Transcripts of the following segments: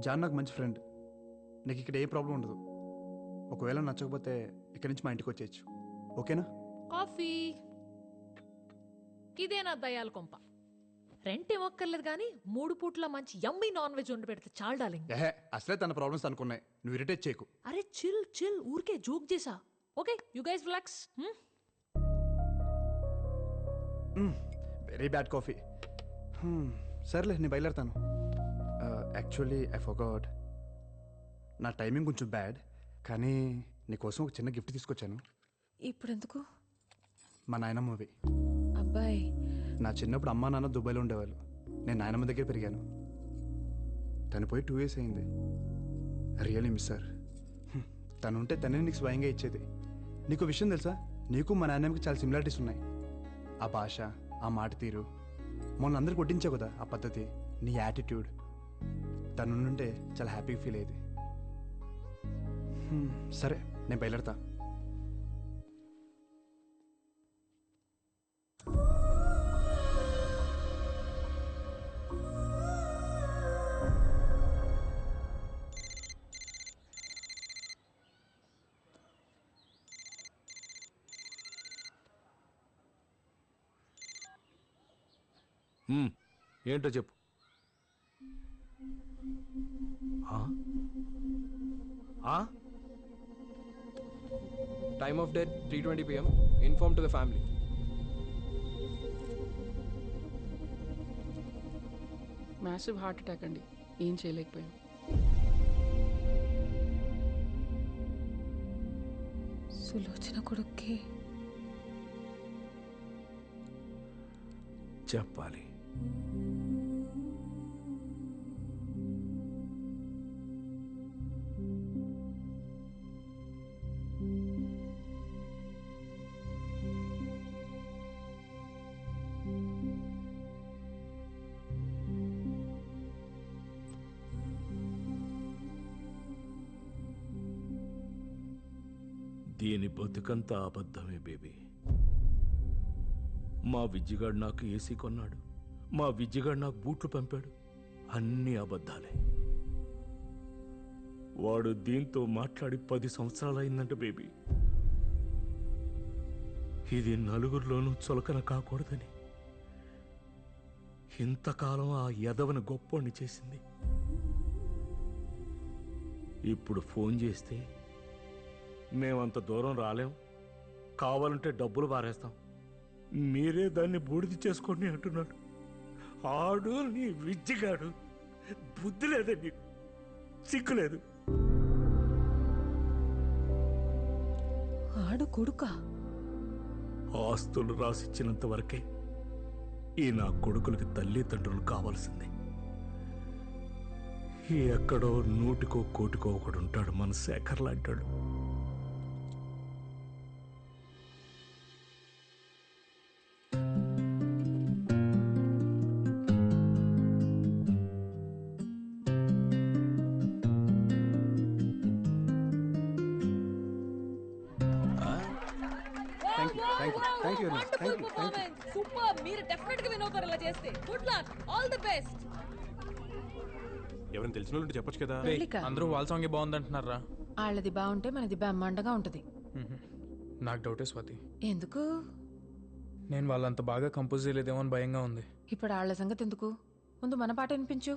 John నాకు మంచి friend. నీకు ఇక్కడ ఏ ప్రాబ్లం ఉండదు. ఒకవేళ నచ్చకపోతే ఇక్కడి నుంచి మా ఇంటికి వచ్చేయచ్చు. ఓకేనా? కాఫీ. ఇదేనా దయాల కొంప? రెంట్ ఏమక్కర్లేదు కానీ 3 పూట్ల మంచి యమ్మీ నాన్ వెజ్ వండి పెడితే చాలు డార్లింగ్. ఏహే, అసలే తన ప్రాబ్లమ్స్ అనుకున్నాయి. నువ్వు ఇరిటేట్ చేయకు. అరే చిల్ చిల్, ఊరికే జోక్ చేసా. Okay you guys relax. Very bad coffee. సర్లే, నేను బయలుదేరుతాను. Actually I forgot. నా టైమింగ్ కొంచెం బ్యాడ్, కానీ నీకోసం ఒక చిన్న గిఫ్ట్ తీసుకొచ్చాను. ఇప్పుడు ఎందుకు? మా నాయనమ్మవి. అబ్బాయి, నా చిన్నప్పుడు అమ్మా నాన్న దుబాయ్లో ఉండేవాళ్ళు. నేను నాయనమ్మ దగ్గర పెరిగాను. తను పోయి 2 years అయింది. Really miss sir. తను ఉంటే తనే నీకు స్వయంగా ఇచ్చేది. నీకు విషయం తెలుసా, నీకు మా నాన్నమ్మకి చాలా సిమిలారిటీస్ ఉన్నాయి. ఆ భాష, ఆ మాట తీరు, మొన్న అందరికి కొట్టించావు కదా ఆ పద్ధతి, నీ యాటిట్యూడ్. తను ఉంటే చాలా హ్యాపీగా ఫీల్ అయ్యేది. సరే, నేను బయలుదేరతా. ఏంటో చెప్పు. Time of death 3:20 p.m. Inform to the family. Massive heart attack అండి, ఏం చేయలేకపోయాం. సులోచన కొడుక్కి చెప్పాలి. దీని బతుకంతా అబద్ధమే బేబీ. మా విజ్జిగాడు నాకు ఏసీ కొన్నాడు, మా విజ్జిగాడు నాకు బూట్లు పంపాడు, అన్నీ అబద్ధాలే. వాడు దీంతో మాట్లాడి 10 సంవత్సరాలు అయిందంట బేబీ. ఇది నలుగురిలోనూ చులకన కాకూడదని ఇంతకాలం ఆ యదవని గొప్పోణ్ణి చేసింది. ఇప్పుడు ఫోన్ చేస్తే మేమంత దూరం రాలేం, కావాలంటే డబ్బులు పారేస్తాం, మీరే దాన్ని బూడిది చేసుకోండి అంటున్నాడు. ఆడు నీ విజ్జిగాడు. బుద్ధి లేదండి, సిగ్గులేదు. ఆడు కొడుకా? ఆస్తులు రాసిచ్చినంత వరకే ఈ నా కొడుకులకి తల్లిదండ్రులు కావాల్సిందే. ఎక్కడో 100కో 1,00,00,000 ఒకడు ఉంటాడు మన శేఖర్ లాంటాడు. సూపర్, మీరు డెఫినెట్ గా విన్ అవుతారు ఇలా చేస్తే. Good luck, all the best. ఎవరైనా తెలిసిన వాళ్ళు చెప్పొచ్చు కదా. అందరూ వాళ్ళ సాంగ్ బాగుందంటున్నారా? వాళ్ళది బాగుంటే మనది బ్రహ్మాండంగా ఉంటది. నాకు డౌటే స్వాతి. ఎందుకు? నేను వాళ్ళంత బాగా కంపోజ్ చేయలేదేమో అని భయంగా ఉంది. ఇప్పుడు వాళ్ళ సంగతి ఎందుకు, ముందు మన పాట వినిపించు.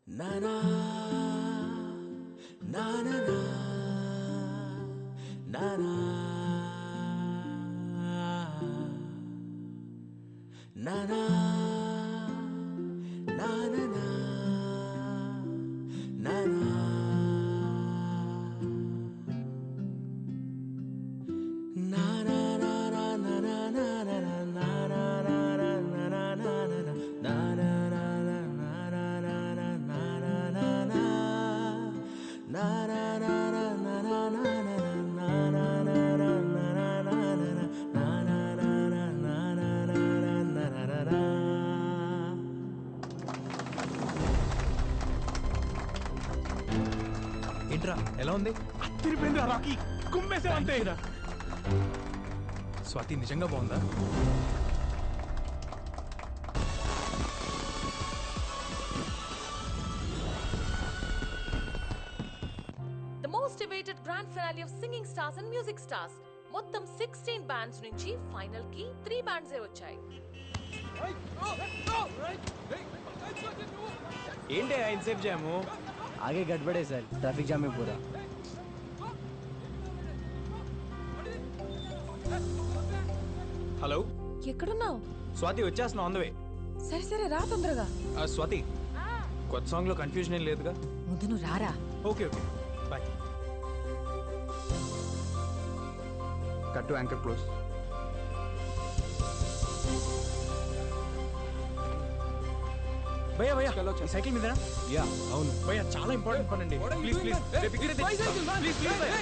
నానా నానా నానా నానా నానా నానా ఏంట్రా ఎలా ఉంది? తిరిపోయింది రాకి, కుమ్మేసే అంతే. స్వాతి నిజంగా బాగుందా? Stars and music stars. మొత్తం 16 బ్యాండ్స్ నుంచి ఫైనల్ కి 3 బ్యాండ్సే వచ్చాయి. ఏంటి ఇన్సేఫ్ జాము? आगे गड़बड़े सर, ट्रैफिक जाम है पूरा. హలో ఎక్కడున్నావు? స్వాతి, వచ్చేస్తున్నా ఆన్ ద వే. సరే సరే రా తొందరగా. స్వాతి, కొత్త సాంగ్ లో కన్ఫ్యూజన్ ఏం లేదుగా? ముందు నువ్వు రారా. Okay okay bye. Cut to anchor close. భయ్యా భయ్యా, ఈ సైకిల్ మీదనా? యా అవును భయ్యా, చాలా ఇంపార్టెంట్ పని అండి. ప్లీజ్ ప్లీజ్ రేపు ఇక్కడే తెచ్చిస్తా. ప్లీజ్ ప్లీజ్ భయ్యా.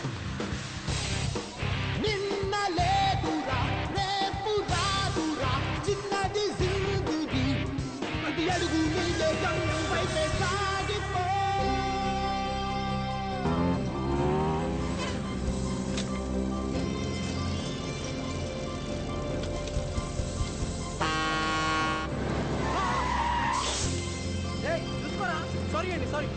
సారీ అండి, సారీ.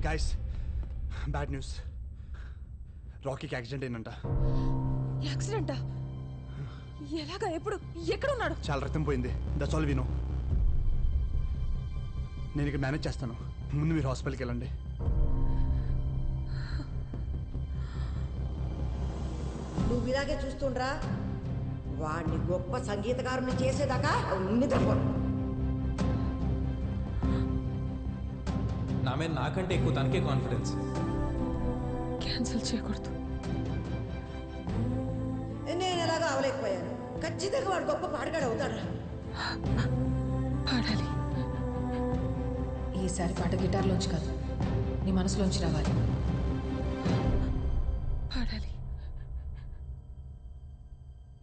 Guys, bad news. రాకీకి యాక్సిడెంట్ అయిందంట. యాక్సిడెంటా? ఎలాగా? ఎప్పుడు? ఎక్కడున్నాడు? చాలా రక్తం పోయింది. That's all we know. నేను ఇక్కడ మేనేజ్ చేస్తాను. ముందు మీరు హాస్పిటల్కి వెళ్ళండి. నువ్వు ఇలాగే చూస్తుండ్రా. వాడిని గొప్ప సంగీతకారుని చేసేదాకా నిద్రపోను. నా మీద నాకంటే ఎక్కువ తనకే కాన్ఫిడెన్స్. క్యాన్సిల్ చేయకూడదు. నేను ఎలాగో అవలేకపోయాను. ఖచ్చితంగా వాడు గొప్ప పాడగాడు అవుతాడు. పాడాలి. ఈసారి పాట గిటార్లోంచి కాదు, నీ మనసులోంచి రావాలి. పాడాలి.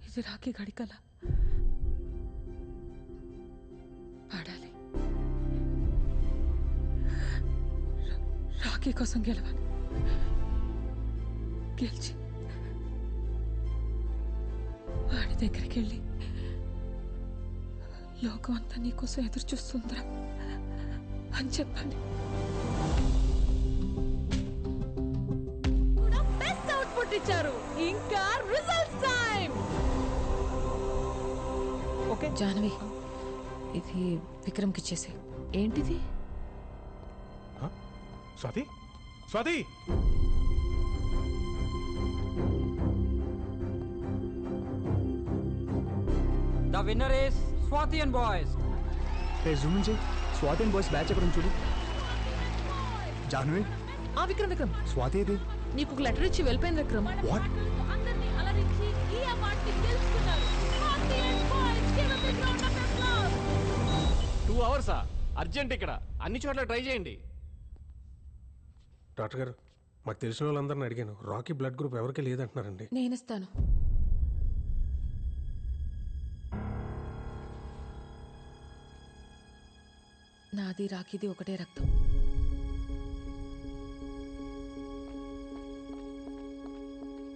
ఇది రాఖీ గడి కల. పాడాలి. రాఖీ కోసం గెలవాలి. గెలిచి వాడి దగ్గరికి వెళ్ళి లోకం అంతా నీకోసం ఎదురు చూస్తుందిరా అని చెప్పాలి. బెస్ట్ అవుట్పుట్ ఇచ్చారు. ఇంకా రిజల్ట్స్ టైం. ఓకే జాహ్నవి, ఇది విక్రమ్కి ఇచ్చేసే. ఏంటిది? Swathi, Swathi. The winner is Swati and boys. Zoom నుంచి స్వాతి అండ్ బాయ్స్ బ్యాచ్ ఎక్కడ చూడు. జాహ్నవి, విక్రమ్ విక్రమ్, స్వాతి ఇది. నీకు ఒక లెటర్ ఇచ్చి వెళ్ళిపోయింది విక్రమ్. వాట్? అందరినీ అలరించి ఈ అవార్డుని గెలుచుకున్నారు. Swathi and boys give a big round of applause. 2 hours urgent. ఇక్కడ అన్ని చోట్ల ట్రై చేయండి. డాక్టర్ గారు, మాకు తెలిసిన వాళ్ళందరిని అడిగాను. రాకీ బ్లడ్ గ్రూప్ ఎవరికి లేదంటున్నారండి. నేనిస్తాను. నాది రాఖీది ఒకటే రక్తం.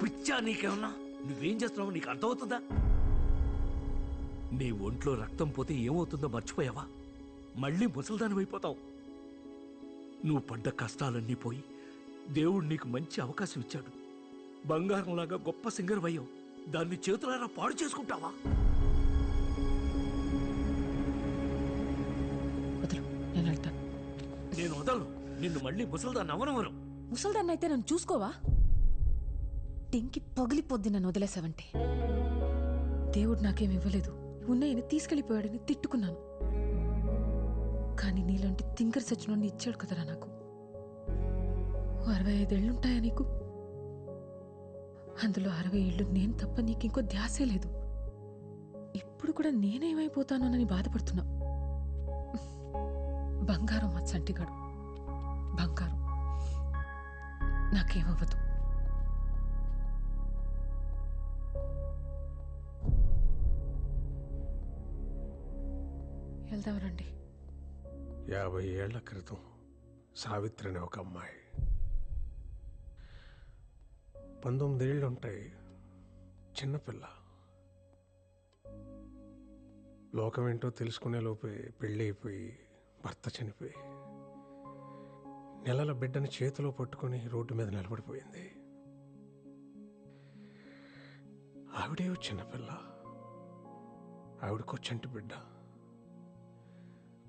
పిచ్చా నీకేమన్నా? నువ్వేం చేస్తున్నావు నీకు అర్థమవుతుందా? నీ ఒంట్లో రక్తం పోతే ఏమవుతుందో మర్చిపోయావా? మళ్ళీ ముసల్దాని అయిపోతావు. నువ్వు పడ్డ కష్టాలన్నీ పోయి దేవుడు నీకు మంచి అవకాశం ఇచ్చాడు. బంగారంలాగా గొప్ప సింగర్ అయ్యావు. దాన్ని చేతులారా పాడు చేసుకుంటావా? వదలు, నేను వెళ్తాను. నేను వదలను. నిన్ను మళ్ళీ ముసల్దాన్ని అవనవను. ముసల్దాన్ని అయితే నన్ను చూసుకోవా? టెంకి పగిలిపోద్ది నన్ను వదిలేసావంటే. దేవుడు నాకేం ఇవ్వలేదు, ఉన్నాయని తీసుకెళ్ళిపోయాడని తిట్టుకున్నాను. కానీ నీలాంటి తింకర్ సచ్చినోడిని ఇచ్చాడు కదరా నాకు. 65 ఏళ్ళుంటాయా నీకు? అందులో 60 ఏళ్ళు నేను తప్ప నీకింకో ధ్యాసే లేదు. ఇప్పుడు కూడా నేనేమైపోతానోనని బాధపడుతున్నా. బంగారం మా చంటిగాడు, బంగారం. నాకేమవ్వదు. వెళ్దాం రండి. 50 ఏళ్ల క్రితం సావిత్రి అనే ఒక అమ్మాయి 19 ఏళ్ళు ఉంటాయి. చిన్నపిల్ల. లోకం ఏంటో తెలుసుకునే లోపే పెళ్ళి అయిపోయి భర్త చనిపోయి నెలల బిడ్డని చేతిలో పట్టుకొని రోడ్డు మీద నిలబడిపోయింది. ఆవిడే చిన్నపిల్ల, ఆవిడకో చంటి బిడ్డ.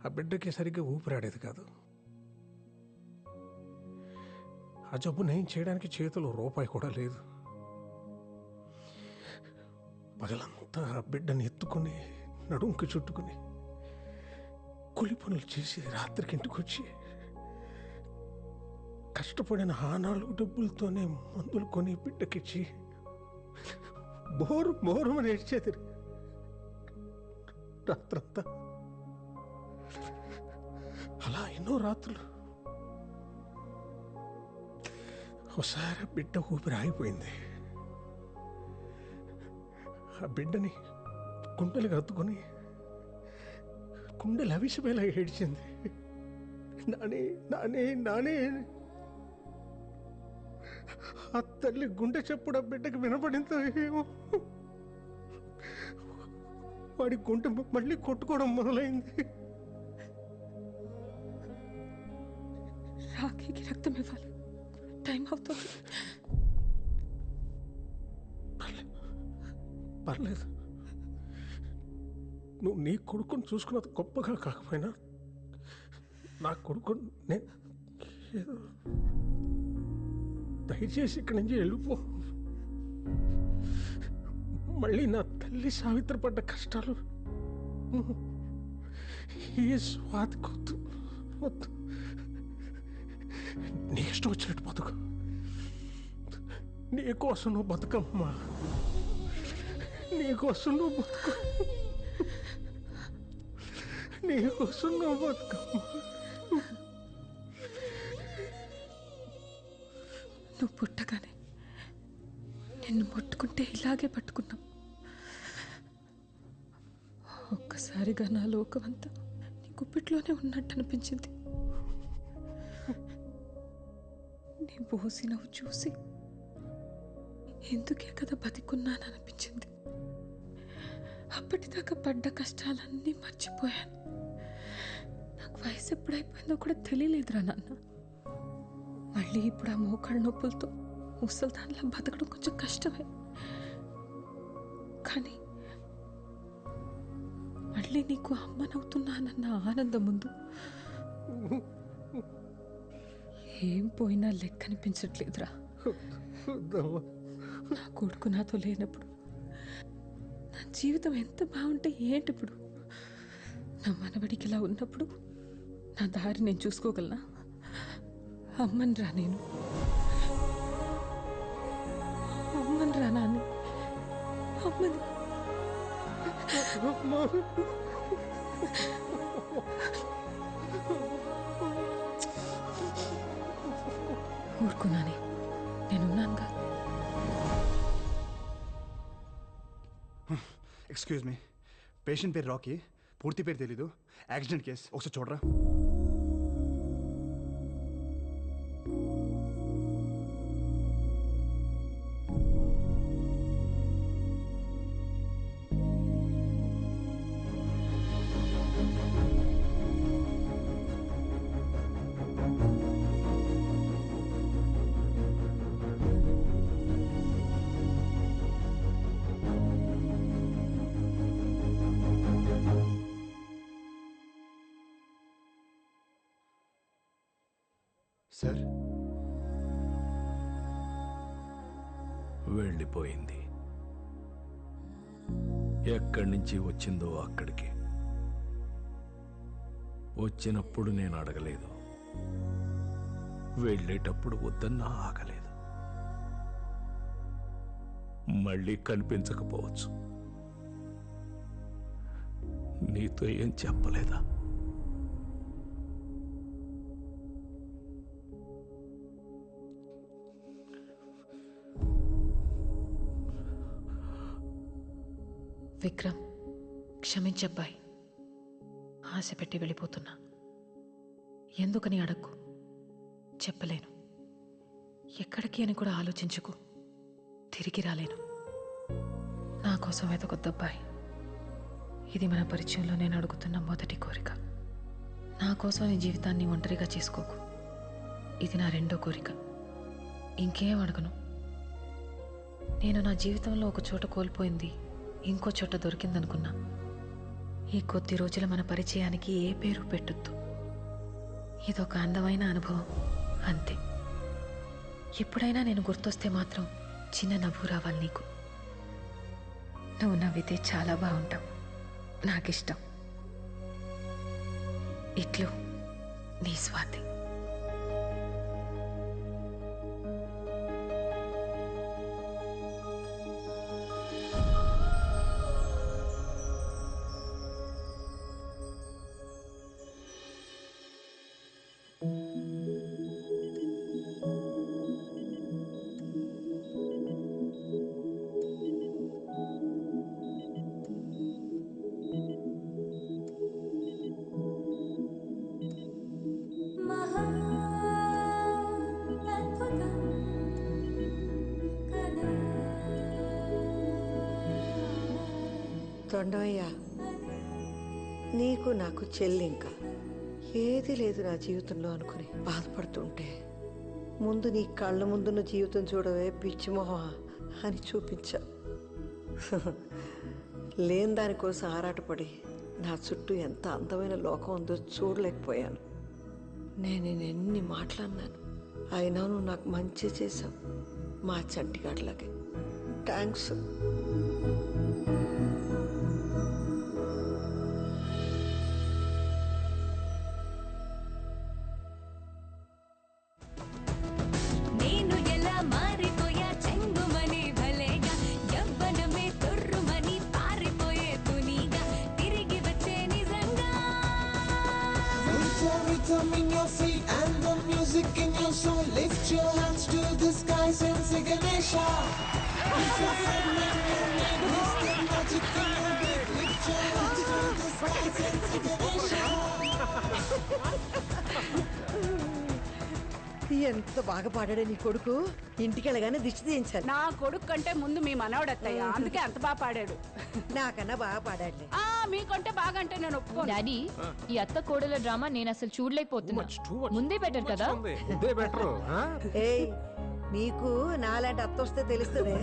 ఆ బిడ్డకి సరిగ్గా ఊపిరాడేది కాదు. ఆ జబ్బు నయం చేయడానికి చేతిలో రూపాయి కూడా లేదు. పగలంతా ఆ బిడ్డని ఎత్తుకుని నడుంకి చుట్టుకుని కూలి పనులు చేసి రాత్రికి ఇంటికి వచ్చి కష్టపడిన ఆ 4 డబ్బులతోనే మందులు కొని బిడ్డకిచ్చి బోరు అని ఏడ్చేది రాత్రంతా. అలా ఎన్నో రాత్రులు. ఒకసారి బిడ్డ ఊపిరి ఆగిపోయింది. ఆ బిడ్డని గుండెలకు హత్తుకొని గుండెలు అవిసిపోయేలా ఏడ్చింది. నానే నానే నానే. ఆ తల్లి గుండె చెప్పుడు ఆ బిడ్డకి వినపడిందో ఏమో. వాడి గుండె మళ్ళీ కొట్టుకోవడం మొదలైంది. రాఖీకి రక్తం ఇవ్వాలి, టైం అవుతుంది. పర్లేదు, నువ్వు నీ కొడుకుని చూసుకున్నది గొప్పగా కాకపోయినా నా కొడుకు నేను ఏదో దయచేసి ఇక్కడి నుంచి వెళ్ళిపో. మళ్ళీ నా తల్లి సావిత్రి పడ్డ కష్టాలు ఈ స్వాతి కొద్దు వద్దు. నీ ఇష్టం వచ్చినట్టు బతుకు. నీకోసం నువ్వు బతుకమ్మా, నీకోసం నువ్వు బతుకు, నీకోసం నువ్వు బతుకమ్మా. నువ్వు పుట్టగానే నిన్ను ముట్టుకుంటే ఇలాగే పట్టుకున్నావు. ఒక్కసారిగా నా లోకమంతా నీ గుప్పిట్లోనే ఉన్నట్టు అనిపించింది. నీ బోసి నవ్వు చూసి ఎందుకే కదా బతికున్నాను అనిపించింది. అప్పటిదాకా పడ్డ కష్టాలన్నీ మర్చిపోయాను. నాకు వయసు ఎప్పుడైపోయిందో కూడా తెలియలేదురా నాన్న. మళ్ళీ ఇప్పుడు ఆ మోకాళ్ళ నొప్పులతో ముసల్దాన్లా బతకడం కొంచెం కష్టమే. కానీ మళ్ళీ నీకు అమ్మనవుతున్నానన్న ఆనందం ముందు ఏం పోయినా లెక్క అనిపించట్లేదురా. నా కొడుకు నాతో లేనప్పుడు నా జీవితం ఎంత బాగుంటే ఏంటి ఇప్పుడు? నా మనవడికి ఇలా ఉన్నప్పుడు నా దారి నేను చూసుకోగలనా? అమ్మని రా, నేను అమ్మని రా నాన్న, అమ్మని. ఊరుకున్నానే, నేనున్నానుగా. ఎక్స్క్యూజ్ మీ, పేషెంట్ పేరు రాకీ, పూర్తి పేరు తెలీదు. యాక్సిడెంట్ కేసు, ఒకసారి చూడరా. సార్, వెళ్ళిపోయింది. ఎక్కడి నుంచి వచ్చిందో అక్కడికి. వచ్చినప్పుడు నేను అడగలేదు, వెళ్ళేటప్పుడు వద్దన్నా ఆగలేదు. మళ్ళీ కనిపించకపోవచ్చు. నీతో ఏం చెప్పలేదా? విక్రమ్, క్షమించబ్బాయి. ఆశ పెట్టి వెళ్ళిపోతున్నా. ఎందుకని అడక్కు, చెప్పలేను. ఎక్కడికి అని కూడా ఆలోచించుకు. తిరిగి రాలేను. నా కోసం వెతకొద్దబ్బాయి. ఇది మన పరిచయంలో నేను అడుగుతున్న మొదటి కోరిక. నా కోసం నీ జీవితాన్ని ఒంటరిగా చేసుకోకు. ఇది నా రెండో కోరిక. ఇంకేం అడగను. నేను నా జీవితంలో ఒక చోట కోల్పోయింది ఇంకో చోట దొరికిందనుకున్నా. ఈ కొద్ది రోజుల మన పరిచయానికి ఏ పేరు పెట్టొద్దు. ఇదొక అందమైన అనుభవం అంతే. ఎప్పుడైనా నేను గుర్తొస్తే మాత్రం చిన్న నవ్వు రావాలి నీకు. నువ్వు నవ్వితే చాలా బాగుంటావు. నాకిష్టం. ఇట్లు నీ స్వాతి. తొండమయ్యా, నీకు నాకు చెల్లి ఇంకా ఏది లేదు నా జీవితంలో అనుకుని బాధపడుతుంటే ముందు నీ కళ్ళ ముందున్న జీవితం చూడవే పిచ్చిమొహం అని చూపించా. లేని దానికోసం ఆరాటపడి నా చుట్టూ ఎంత అందమైన లోకం ఉందో చూడలేకపోయాను. నేను ఎన్ని మాట్లాడినాను, అయినా నువ్వు నాకు మంచి చేశావు. మా చంటిగాడిలాగే. Thanks. Rhythm in your feet and the music in your soul. Lift your hands to the skies and say Ganesha. If your friend and your name is the magic in your beat. Lift your hands to the skies and say Ganesha. ఎంత బాగా పాడాడే నీ కొడుకు. ఇంటికి వెళ్ళగానే దిష్టి తీయించాను. నా కొడుకు కంటే ముందు మీ మనవడత్తయ్య, అందుకే అంత బాగా పాడాడు. నాకన్నా బాగా పాడాడులే. మీకంటే బాగా అంటే నేను ఒప్పుకోను. డాడీ, ఈ అత్త కోడల డ్రామా నేను అసలు చూడలేకపోతున్నా. ముందే బెటర్ కదా. ఏయ్, నీకు నాలాంటి అత్త వస్తే తెలుస్తుంది.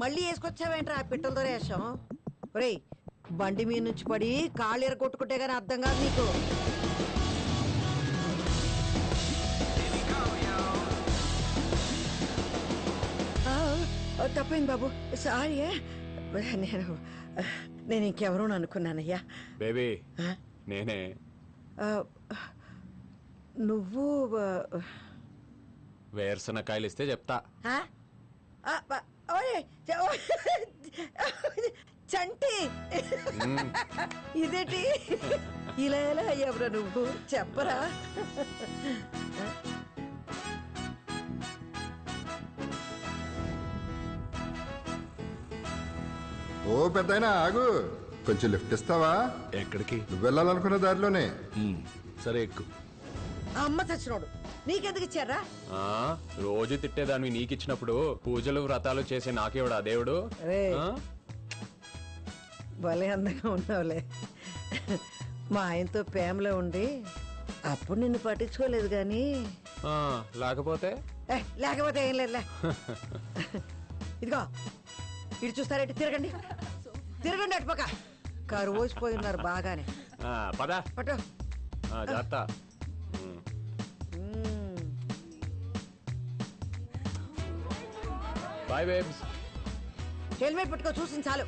మళ్ళీ వేసుకొచ్చావేంట్రా ఆ పిట్టలతో వేషం? ఒరేయ్, బండి మీద నుంచి పడి కాళ్ళు ఎరగొట్టుకుంటే గానీ అర్థం కాదు నీకు. తప్పైంది బాబు, సారీ. నేను ఇంకెవరూ అనుకున్నానయ్యా. బేబీ నేనే. నువ్వు వేరుశనకాయలు ఇస్తే చెప్తా. చంటి, ఇదేంటి ఇలా ఎలా అయ్యావురా నువ్వు? చెప్పరా. ఓ పెద్దయినా ఆగు, కొంచెం లిఫ్ట్ ఇస్తావా? ఎక్కడికి? నువ్వు వెళ్ళాలనుకున్న దారిలోనే. సరే ఎక్కు. అమ్మ చచ్చినోడు, నీకెందుకు ఇచ్చారా? రోజు తిట్టేదాన్ని నీకిచ్చినప్పుడు పూజలు వ్రతాలు చేసే నాకేవాడు ఆ దేవుడు? భలే అందంగా ఉన్నావులే. మా ఆయనతో ప్రేమలో ఉండి అప్పుడు నిన్ను పట్టించుకోలేదు కానీ లేకపోతే లేకపోతే ఏం లేదులే. ఇదిగో ఇటు చూస్తారేంటి? తిరగండి తిరగండి అటుపక్క. కరువు వచ్చిపోయి ఉన్నారు బాగానే. పదా పట్టు. జాగ్రత్త. Bye babes. హెల్మెట్ పెట్టుకో, చూసింది చాలు.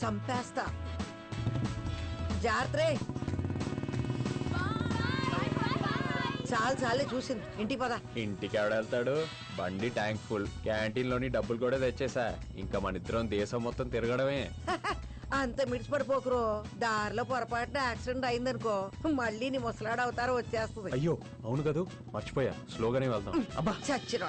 చంపేస్తా. జాగ్రత్త. చాలు చాలే చూసింది. ఇంటికి పదా. ఇంటికి ఎవడ వెళ్తాడు? బండి ట్యాంక్ ఫుల్. క్యాంటీన్ లోని డబ్బులు కూడా తెచ్చేసా. ఇంకా మన ఇద్దరం దేశం మొత్తం తిరగడమే. అంత మిడిచిపడిపోకురో. దారిలో పొరపాటున యాక్సిడెంట్ అయిందనుకో, మళ్ళీ నీ ముసలాడు అవుతారో వచ్చేస్తుంది. అయ్యో అవును కదా, మర్చిపోయా. స్లోగానే వెళ్దాం. అబ్బా చచ్చిన